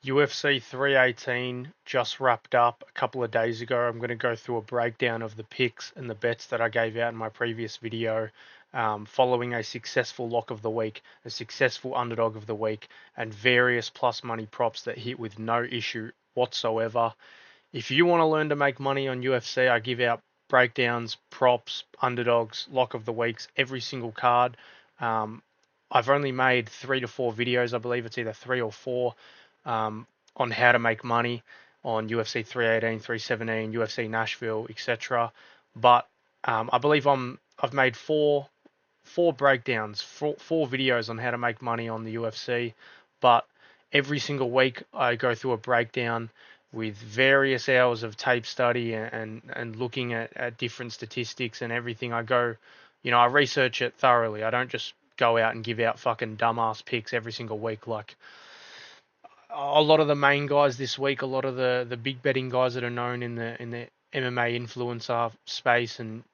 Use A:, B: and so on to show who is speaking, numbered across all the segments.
A: UFC 318 just wrapped up a couple of days ago. I'm going to go through a breakdown of the picks and the bets that I gave out in my previous video, following a successful lock of the week, a successful underdog of the week, and various plus money props that hit with no issue whatsoever. If you want to learn to make money on UFC, I give out breakdowns, props, underdogs, lock of the weeks, every single card. Um, I've only made 3 to 4 videos, I believe it's either 3 or 4, on how to make money on UFC 318, 317, UFC Nashville, etc. But I believe I've made four breakdowns, four videos on how to make money on the UFC. But every single week I go through a breakdown with various hours of tape study and looking at different statistics and everything. I research it thoroughly. I don't just go out and give out fucking dumbass picks every single week. Like a lot of the main guys this week, a lot of the big betting guys that are known in the MMA influencer space and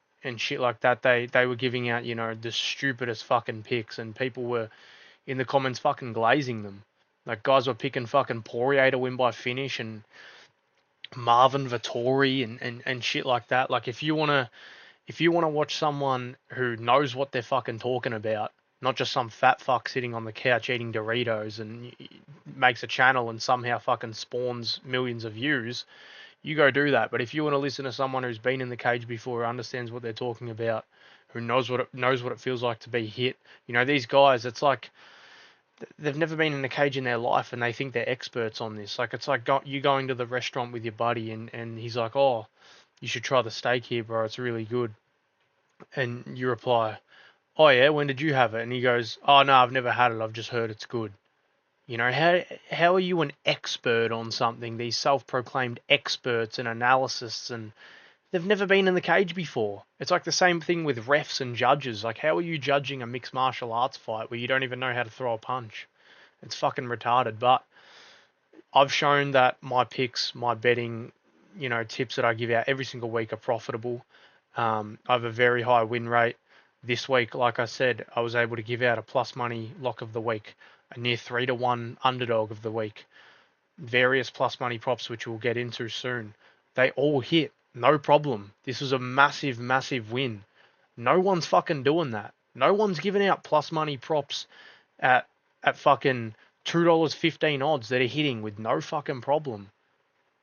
A: shit like that, they were giving out, the stupidest fucking picks, and people were in the comments fucking glazing them. Like guys were picking fucking Poirier to win by finish and Marvin Vettori and shit like that. Like if you wanna watch someone who knows what they're fucking talking about, not just some fat fuck sitting on the couch eating Doritos and makes a channel and somehow fucking spawns millions of views, you go do that. But if you want to listen to someone who's been in the cage before, understands what they're talking about, who knows what it feels like to be hit, these guys, it's like they've never been in a cage in their life and they think they're experts on this. Like it's like you going to the restaurant with your buddy and he's like, "Oh, you should try the steak here, bro. It's really good." And you reply, "Oh yeah, when did you have it?" And he goes, "Oh no, I've never had it. I've just heard it's good." How are you an expert on something? These self-proclaimed experts and analysts, and they've never been in the cage before. It's like the same thing with refs and judges. Like, how are you judging a mixed martial arts fight where you don't even know how to throw a punch? It's fucking retarded. But I've shown that my picks, my betting, tips that I give out every single week are profitable. I have a very high win rate. This week, like I said, I was able to give out a plus money lock of the week, a near 3-to-1 underdog of the week, various plus money props, which we'll get into soon. They all hit, no problem. This was a massive, massive win. No one's fucking doing that. No one's giving out plus money props at fucking $2.15 odds that are hitting with no fucking problem.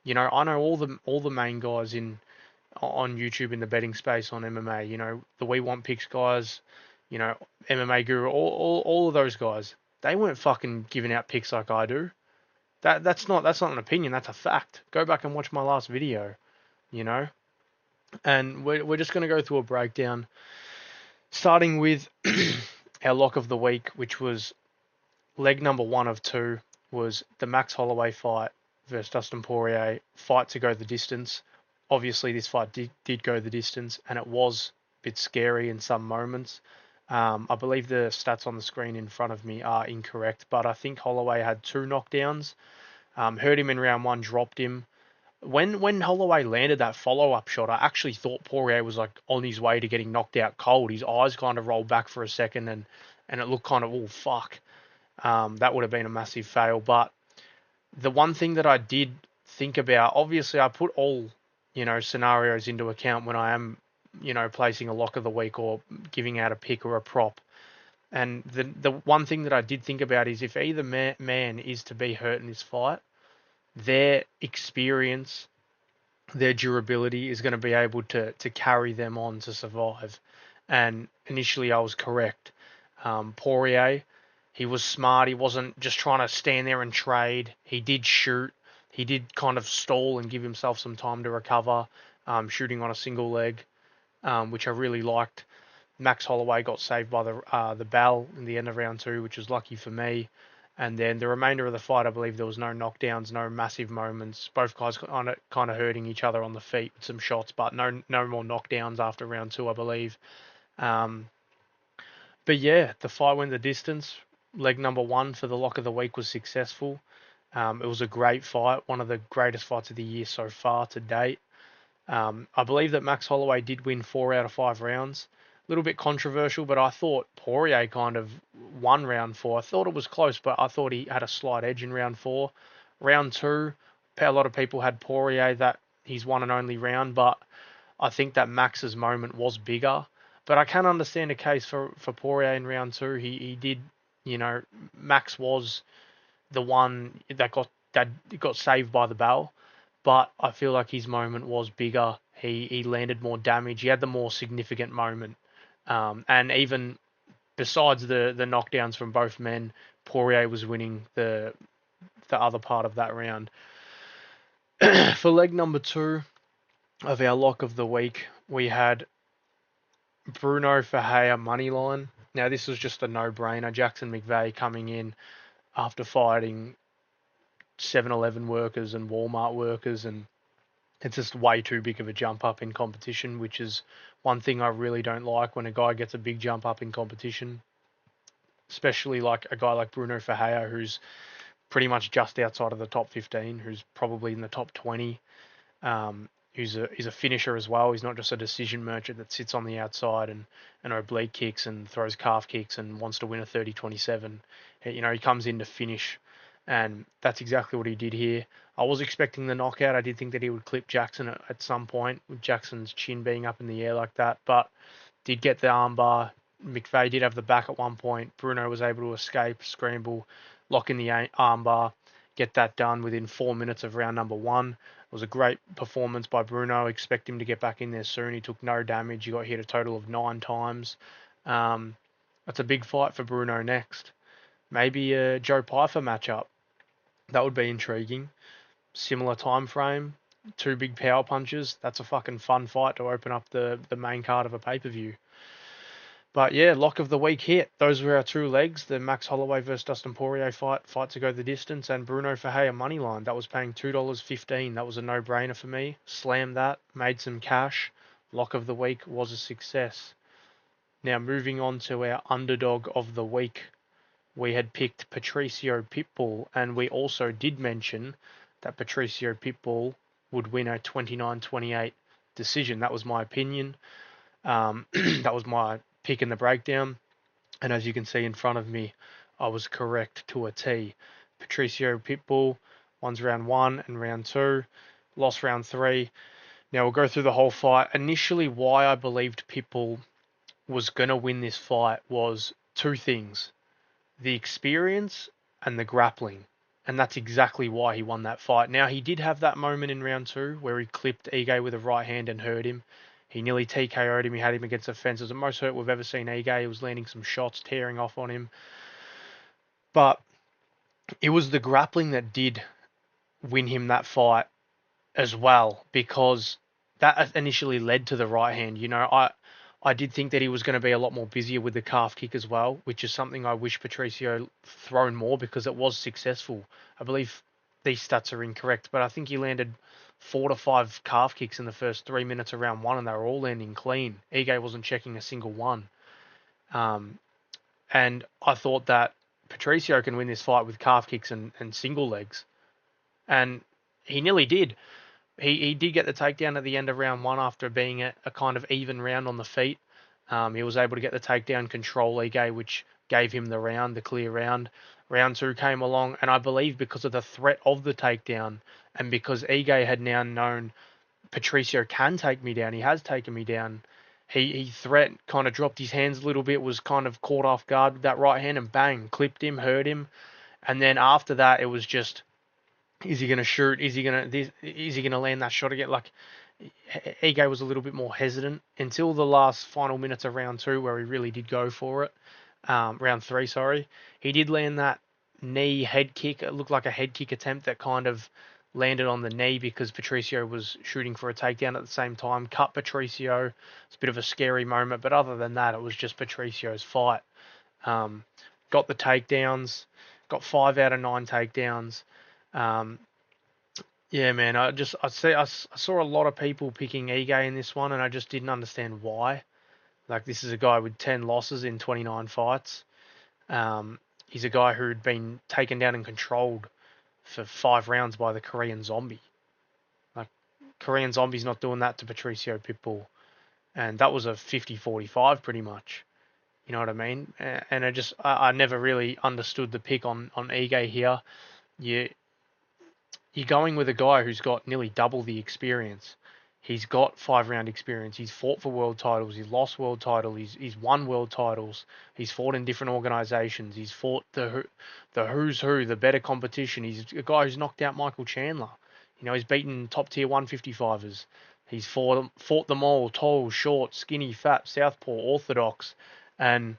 A: I know all the main guys in on YouTube in the betting space on MMA. The We Want Picks guys, you know, MMA Guru, all of those guys. They weren't fucking giving out picks like I do. That's not an opinion. That's a fact. Go back and watch my last video. You know, and we're just gonna go through a breakdown, starting with our lock of the week, which was leg number 1 of 2, was the Max Holloway fight versus Dustin Poirier, fight to go the distance. Obviously, this fight did go the distance, and it was a bit scary in some moments. I believe the stats on the screen in front of me are incorrect, but I think Holloway had 2 knockdowns. Hurt him in round 1, dropped him. When Holloway landed that follow-up shot, I actually thought Poirier was like on his way to getting knocked out cold. His eyes kind of rolled back for a second, and it looked kind of, oh fuck, that would have been a massive fail. But the one thing that I did think about, obviously, I put all scenarios into account when I am placing a lock of the week or giving out a pick or a prop. And the one thing that I did think about is if either man is to be hurt in this fight, their experience, their durability is going to be able to carry them on to survive. And initially, I was correct. Poirier, he was smart. He wasn't just trying to stand there and trade. He did shoot. He did kind of stall and give himself some time to recover, shooting on a single leg, which I really liked. Max Holloway got saved by the bell in the end of round 2, which was lucky for me. And then the remainder of the fight, I believe there was no knockdowns, no massive moments. Both guys kind of hurting each other on the feet with some shots, but no more knockdowns after round 2, I believe. Um, but yeah, the fight went the distance. Leg number 1 for the lock of the week was successful. It was a great fight, one of the greatest fights of the year so far to date. I believe that Max Holloway did win 4 out of 5 rounds. A little bit controversial, but I thought Poirier kind of won round 4. I thought it was close, but I thought he had a slight edge in round 4. Round two, a lot of people had Poirier that he's one and only round, but I think that Max's moment was bigger. But I can understand a case for Poirier in round two. He did, Max was the one that got saved by the bell, but I feel like his moment was bigger. He landed more damage. He had the more significant moment, and even besides the knockdowns from both men, Poirier was winning the other part of that round. For leg number two of our lock of the week, we had Bruno Ferreira moneyline. Now this was just a no-brainer. Jackson McVeigh coming in after fighting 7-Eleven workers and Walmart workers, and it's just way too big of a jump up in competition, which is one thing I really don't like when a guy gets a big jump up in competition, especially like a guy like Bruno Ferreira, who's pretty much just outside of the top 15, who's probably in the top 20. He's a finisher as well. He's not just a decision merchant that sits on the outside and oblique kicks and throws calf kicks and wants to win a 30-27. He comes in to finish, and that's exactly what he did here. I was expecting the knockout. I did think that he would clip Jackson at some point, with Jackson's chin being up in the air like that, but did get the armbar. McVeigh did have the back at one point. Bruno was able to escape, scramble, lock in the armbar, get that done within 4 minutes of round number one. It was a great performance by Bruno. Expect him to get back in there soon. He took no damage. He got hit a total of 9 times. That's a big fight for Bruno next. Maybe a Joe Pyfer matchup. That would be intriguing. Similar time frame. 2 big power punches. That's a fucking fun fight to open up the main card of a pay-per-view. But yeah, lock of the week hit. Those were our 2 legs. The Max Holloway versus Dustin Poirier fight to go the distance, and Bruno Ferreira moneyline. That was paying $2.15. That was a no-brainer for me. Slammed that, made some cash. Lock of the week was a success. Now moving on to our underdog of the week. We had picked Patricio Pitbull, and we also did mention that Patricio Pitbull would win a 29-28 decision. That was my opinion. That was my pick in the breakdown, and as you can see in front of me, I was correct to a T. Patricio Pitbull wins round 1 and round 2, lost round 3. Now we'll go through the whole fight. Initially, why I believed Pitbull was going to win this fight was 2 things: the experience and the grappling. And that's exactly why he won that fight. Now, he did have that moment in round 2 where he clipped Ige with a right hand and hurt him. He nearly TKO'd him. He had him against the fence. It was the most hurt we've ever seen Ige. He was landing some shots, tearing off on him. But it was the grappling that did win him that fight as well, because that initially led to the right hand. I did think that he was going to be a lot more busier with the calf kick as well, which is something I wish Patricio thrown more, because it was successful. I believe these stats are incorrect, but I think he landed 4 to 5 calf kicks in the first 3 minutes of round 1, and they were all landing clean. Ige wasn't checking a single one. And I thought that Patricio can win this fight with calf kicks and single legs. And he nearly did. He did get the takedown at the end of round 1 after being a kind of even round on the feet. He was able to get the takedown, control Ige, which gave him the clear round. Round 2 came along, and I believe because of the threat of the takedown, and because Ige had now known Patricio can take me down, he has taken me down, he kind of dropped his hands a little bit, was kind of caught off guard with that right hand, and bang, clipped him, hurt him. And then after that, it was just, is he going to shoot? Is he going to land that shot again? Like, Ige was a little bit more hesitant until the last final minutes of round 2, where he really did go for it. Round 3, sorry. He did land that knee head kick. It looked like a head kick attempt that kind of landed on the knee because Patricio was shooting for a takedown at the same time. Cut Patricio. It's a bit of a scary moment, but other than that, it was just Patricio's fight. Got the takedowns. Got 5 out of 9 takedowns. Yeah, man, I saw a lot of people picking Ige in this one, and I just didn't understand why. Like, this is a guy with 10 losses in 29 fights. He's a guy who'd been taken down and controlled for 5 rounds by the Korean Zombie. Like, Korean Zombie's not doing that to Patricio Pitbull. And that was a 50-45 pretty much. You know what I mean? And I never really understood the pick on Ige here. you're going with a guy who's got nearly double the experience. He's got 5 round experience. He's fought for world titles. He's lost world title. He's won world titles. He's fought in different organizations. He's fought the who's who, the better competition. He's a guy who's knocked out Michael Chandler. He's beaten top tier 155ers. He's fought them all: tall, short, skinny, fat, southpaw, orthodox, and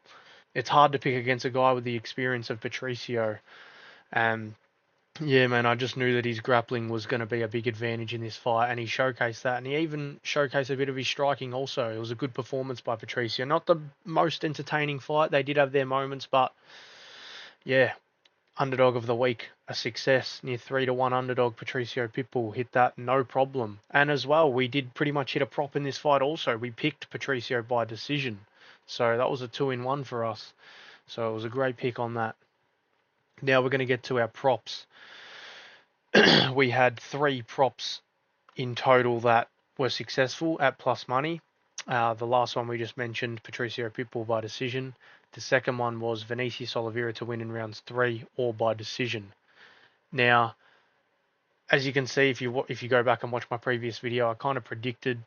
A: it's hard to pick against a guy with the experience of Patricio. And yeah, man, I just knew that his grappling was going to be a big advantage in this fight, and he showcased that. And he even showcased a bit of his striking also. It was a good performance by Patricio. Not the most entertaining fight. They did have their moments, but yeah, underdog of the week, a success. Near 3-1 underdog, Patricio Pitbull hit that no problem. And as well, we did pretty much hit a prop in this fight also. We picked Patricio by decision. So that was a 2-in-1 for us. So it was a great pick on that. Now we're going to get to our props. We had 3 props in total that were successful at plus money. The last one we just mentioned, Patricio Pitbull by decision. The second one was Vinicius Oliveira to win in rounds 3 or by decision. Now, as you can see, if you go back and watch my previous video, I kind of predicted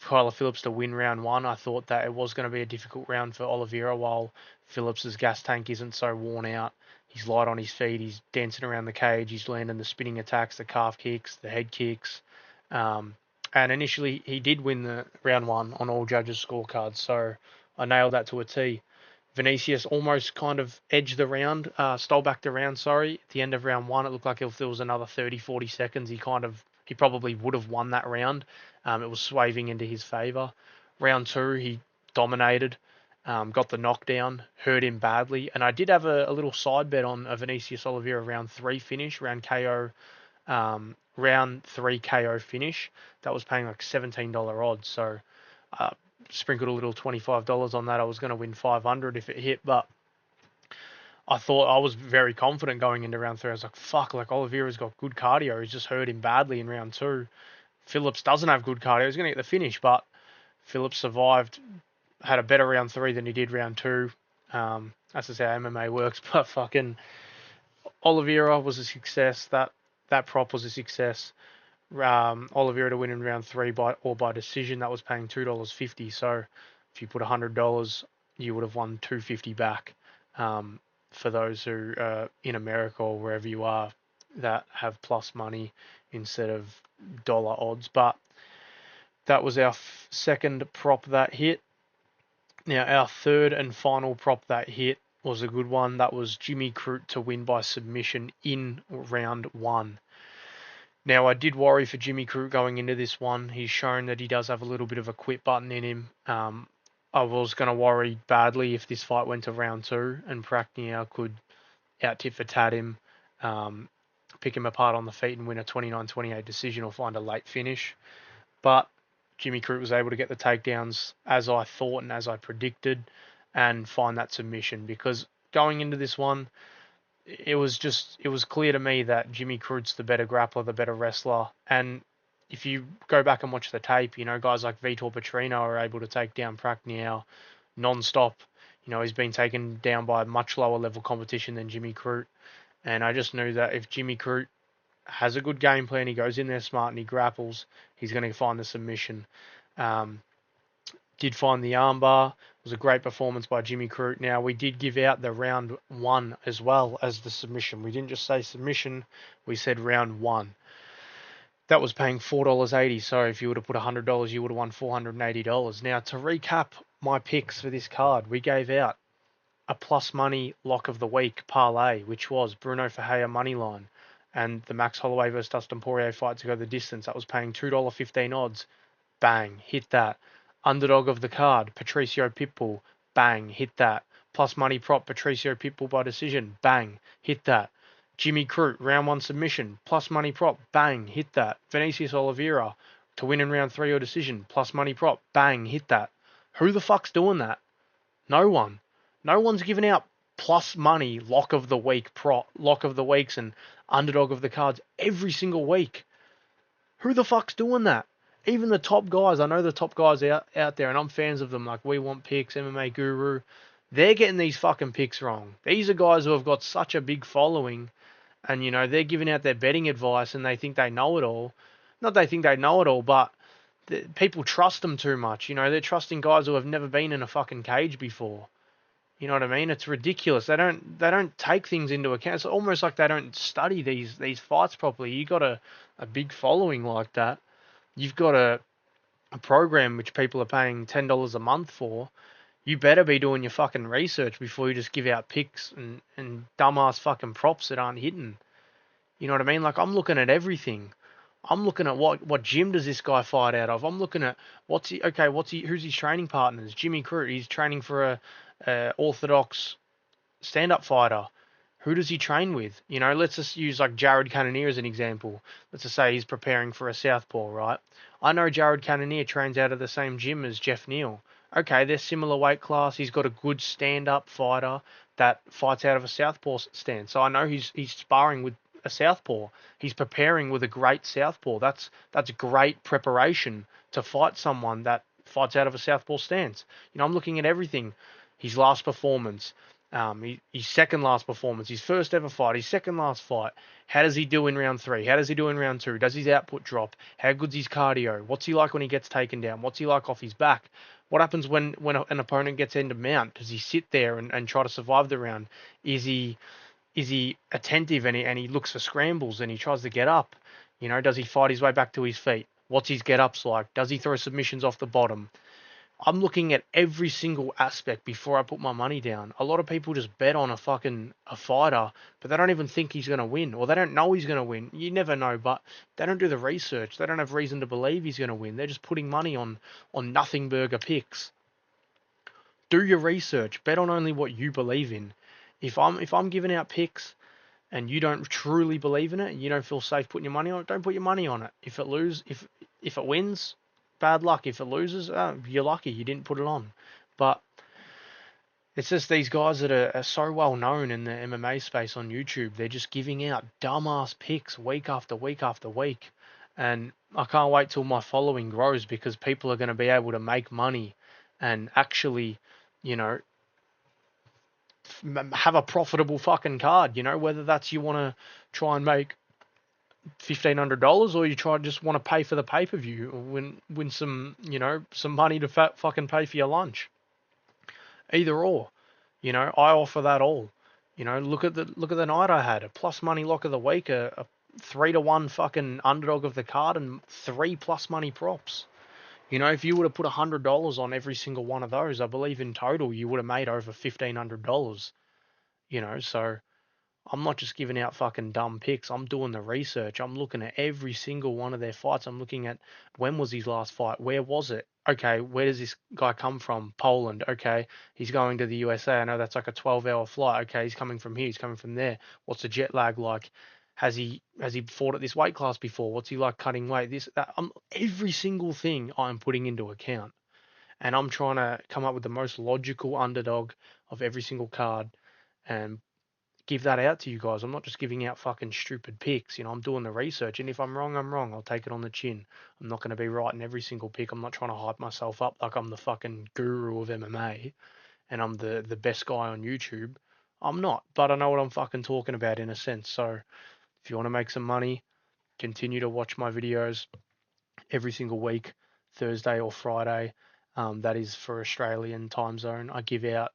A: Kyler Phillips to win round 1. I thought that it was going to be a difficult round for Oliveira while Phillips's gas tank isn't so worn out. He's light on his feet. He's dancing around the cage. He's landing the spinning attacks, the calf kicks, the head kicks. And initially, he did win the round 1 on all judges' scorecards. So I nailed that to a T. Vinicius almost kind of edged the round, stole back the round, sorry. At the end of round 1, it looked like if there was another 30, 40 seconds, he probably would have won that round. It was swaving into his favour. Round 2, he dominated, got the knockdown, hurt him badly. And I did have a little side bet on a Vinicius Oliveira round 3 finish, round 3 KO finish. That was paying like $17 odds. So sprinkled a little $25 on that. I was going to win 500 if it hit, but I thought I was very confident going into round 3. I was like, fuck, like Oliveira's got good cardio. He's just hurt him badly in round 2. Phillips doesn't have good cardio. He's going to get the finish, but Phillips survived, had a better round 3 than he did round 2. That's just how MMA works, but fucking Oliveira was a success. That prop was a success. Oliveira to win in round 3 by decision. That was paying $2.50. So if you put $100, you would have won $2.50 back. For those who are in America or wherever you are that have plus money instead of dollar odds. But that was our second prop that hit. Now our third and final prop that hit was a good one. That was Jimmy Crute to win by submission in round 1. Now, I did worry for Jimmy Crute going into this one. He's shown that he does have a little bit of a quit button in him. I was going to worry badly if this fight went to round 2 and Pacquiao could out-tit for tat him, pick him apart on the feet and win a 29-28 decision or find a late finish. But Jimmy Crute was able to get the takedowns as I thought and as I predicted and find that submission, because going into this one, it was clear to me that Jimmy Crute's the better grappler, the better wrestler. And if you go back and watch the tape, guys like Vitor Petrino are able to take down Pacquiao non-stop. He's been taken down by much lower level competition than Jimmy Crute. And I just knew that if Jimmy Crute has a good game plan, he goes in there smart and he grapples, he's going to find the submission. Did find the armbar. It was a great performance by Jimmy Crute. Now, we did give out the round 1 as well as the submission. We didn't just say submission, we said round 1. That was paying $4.80, so if you would have put $100, you would have won $480. Now, to recap my picks for this card, we gave out a plus money lock of the week parlay, which was Bruno Ferreira moneyline, and the Max Holloway versus Dustin Poirier fight to go the distance. That was paying $2.15 odds. Bang, hit that. Underdog of the card, Patricio Pitbull. Bang, hit that. Plus money prop, Patricio Pitbull by decision. Bang, hit that. Jimmy Crute, round 1 submission. Plus money prop, bang, hit that. Vinicius Oliveira to win in round 3 or decision. Plus money prop, bang, hit that. Who the fuck's doing that? No one. No one's giving out plus money lock of the week prop, lock of the weeks and underdog of the cards every single week. Who the fuck's doing that? Even the top guys, I know the top guys out there, and I'm fans of them, like We Want Picks, MMA Guru, they're getting these fucking picks wrong. These are guys who have got such a big following, and they're giving out their betting advice, and they think they know it all. Not they think they know it all, but people trust them too much. They're trusting guys who have never been in a fucking cage before. You know what I mean? It's ridiculous. They don't take things into account. It's almost like they don't study these fights properly. You got a big following like that. You've got a program which people are paying $10 a month for. You better be doing your fucking research before you just give out picks and dumbass fucking props that aren't hitting. You know what I mean? Like, I'm looking at everything. I'm looking at what gym does this guy fight out of. I'm looking at who's his training partners? Jimmy Crute. He's training for a orthodox stand-up fighter. Who does he train with? Let's just use like Jared Cannonier as an example. Let's just say he's preparing for a southpaw, right? I know Jared Cannonier trains out of the same gym as Jeff Neal. Okay, they're similar weight class. He's got a good stand-up fighter that fights out of a southpaw stance. So I know he's sparring with a southpaw. He's preparing with a great southpaw. That's great preparation to fight someone that fights out of a southpaw stance. I'm looking at everything. His last performance, his second last performance, his first ever fight, his second last fight. How does he do in round 3? How does he do in round 2? Does his output drop? How good's his cardio? What's he like when he gets taken down? What's he like off his back? What happens when an opponent gets into mount? Does he sit there and try to survive the round? Is he attentive and he looks for scrambles and he tries to get up? Does he fight his way back to his feet? What's his get ups like? Does he throw submissions off the bottom? I'm looking at every single aspect before I put my money down. A lot of people just bet on a fighter, but they don't even think he's going to win, or they don't know he's going to win. You never know, but they don't do the research. They don't have reason to believe he's going to win. They're just putting money on nothing burger picks. Do your research. Bet on only what you believe in. If I'm giving out picks and you don't truly believe in it, and you don't feel safe putting your money on it, don't put your money on it. If it wins, bad luck. If it loses, you're lucky you didn't put it on. But it's just these guys that are so well known in the MMA space on YouTube. They're just giving out dumbass picks week after week after week. And I can't wait till my following grows because people are going to be able to make money and actually, you know, have a profitable fucking card. Whether that's you want to try and make $1,500 or you just want to pay for the pay-per-view or win some money to fucking pay for your lunch. Either or. I offer that all. Look at the night I had. A plus money lock of the week, a 3-1 fucking underdog of the card, and 3 plus money props. If you would have put $100 on every single one of those, I believe in total you would have made over $1,500. So I'm not just giving out fucking dumb picks. I'm doing the research. I'm looking at every single one of their fights. I'm looking at when was his last fight? Where was it? Okay, where does this guy come from? Poland. Okay, he's going to the USA. I know that's like a 12-hour flight. Okay, he's coming from here. He's coming from there. What's the jet lag like? Has he fought at this weight class before? What's he like cutting weight? This that. Every single thing I'm putting into account, and I'm trying to come up with the most logical underdog of every single card, and give that out to you guys. I'm not just giving out fucking stupid picks. I'm doing the research, and if I'm wrong, I'm wrong. I'll take it on the chin. I'm not going to be right in every single pick. I'm not trying to hype myself up like I'm the fucking guru of MMA and I'm the best guy on YouTube. I'm not, but I know what I'm fucking talking about in a sense. So if you want to make some money, continue to watch my videos every single week, Thursday or Friday. That is for Australian time zone. I give out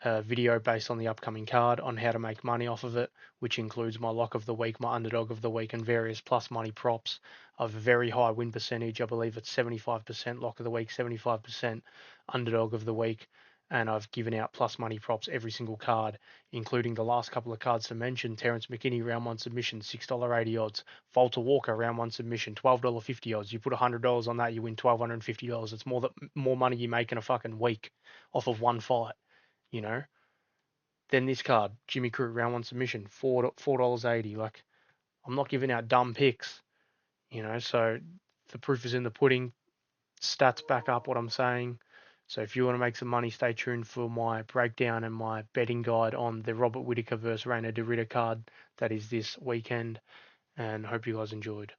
A: a video based on the upcoming card on how to make money off of it, which includes my lock of the week, my underdog of the week, and various plus money props of a very high win percentage. I believe it's 75% lock of the week, 75% underdog of the week. And I've given out plus money props every single card, including the last couple of cards to mention. Terrence McKinney, round 1 submission, $6.80 odds. Falter Walker, round 1 submission, $12.50 odds. You put $100 on that, you win $1,250. It's more money you make in a fucking week off of one fight. Then this card, Jimmy Crute, round 1 submission, $4.80. Like, I'm not giving out dumb picks, so the proof is in the pudding. Stats back up what I'm saying. So if you want to make some money, stay tuned for my breakdown and my betting guide on the Robert Whittaker versus Reina de Ritter card that is this weekend, and hope you guys enjoyed.